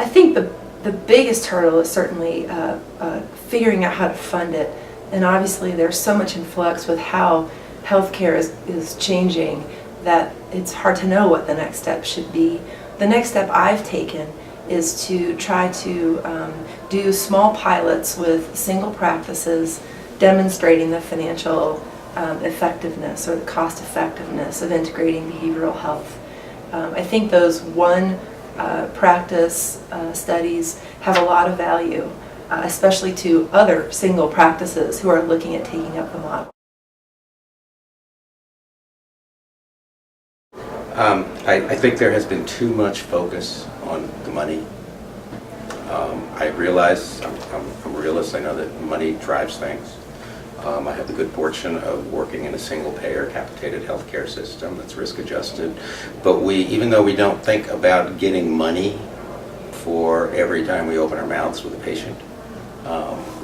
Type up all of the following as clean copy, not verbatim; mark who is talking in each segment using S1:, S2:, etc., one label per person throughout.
S1: think the biggest hurdle is certainly figuring out how to fund it. And obviously there's so much in flux with how healthcare is changing that it's hard to know what the next step should be. The next step I've taken is to try to do small pilots with single practices demonstrating the financial effectiveness or the cost effectiveness of integrating behavioral health. I think those one practice studies have a lot of value, especially to other single practices who are looking at taking up the model.
S2: I think there has been too much focus on the money. I realize, I'm a realist, I know that money drives things. I have the good fortune of working in a single-payer capitated healthcare system that's risk-adjusted. But even though we don't think about getting money for every time we open our mouths with a patient,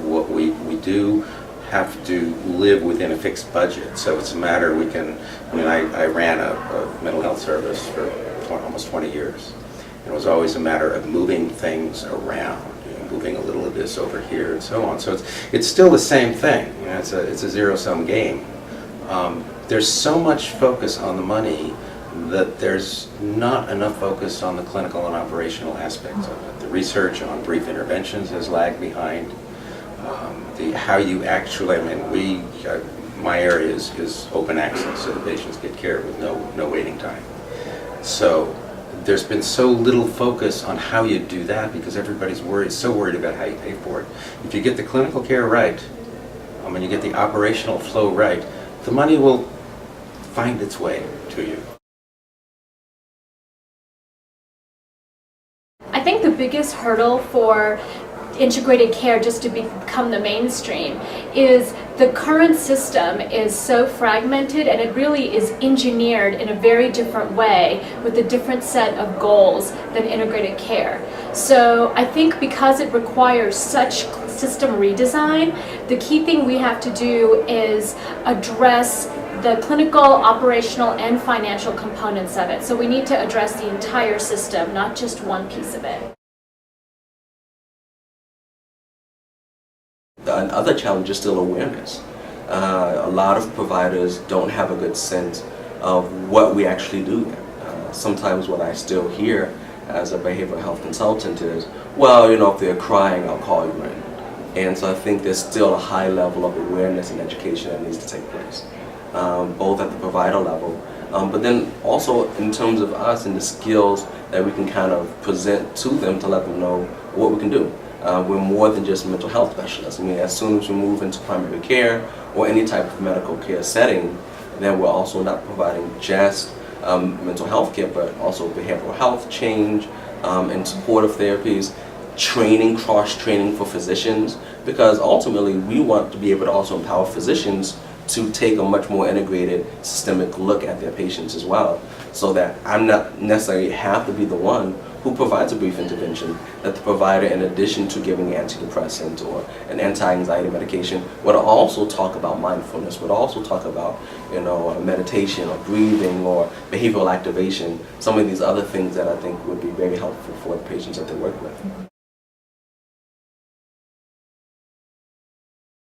S2: what we do have to live within a fixed budget. So it's a matter I ran a mental health service for almost 20 years. And it was always a matter of moving things around, moving a little of this over here and so on. So it's still the same thing. It's a zero-sum game. There's so much focus on the money that there's not enough focus on the clinical and operational aspects of it. The research on brief interventions has lagged behind. How you actually, my area is open access, so the patients get care with no waiting time. So there's been so little focus on how you do that because everybody's so worried about how you pay for it. If you get the clinical care right, and you get the operational flow right, the money will find its way to you.
S3: I think the biggest hurdle for integrated care just to become the mainstream is the current system is so fragmented, and it really is engineered in a very different way with a different set of goals than integrated care. So I think because it requires such system redesign, the key thing we have to do is address the clinical, operational, and financial components of it. So we need to address the entire system, not just one piece of it.
S4: Another challenge is still awareness. A lot of providers don't have a good sense of what we actually do. Sometimes what I still hear as a behavioral health consultant is, well, if they're crying, I'll call you in. And so I think there's still a high level of awareness and education that needs to take place, both at the provider level, but then also in terms of us and the skills that we can kind of present to them to let them know what we can do. We're more than just mental health specialists. As soon as we move into primary care or any type of medical care setting, then we're also not providing just mental health care, but also behavioral health change and supportive therapies, training, cross-training for physicians, because ultimately we want to be able to also empower physicians to take a much more integrated, systemic look at their patients as well, so that I'm not necessarily have to be the one who provides a brief intervention, that the provider, in addition to giving an antidepressant or an anti-anxiety medication, would also talk about mindfulness, would also talk about meditation or breathing or behavioral activation, some of these other things that I think would be very helpful for the patients that they work with.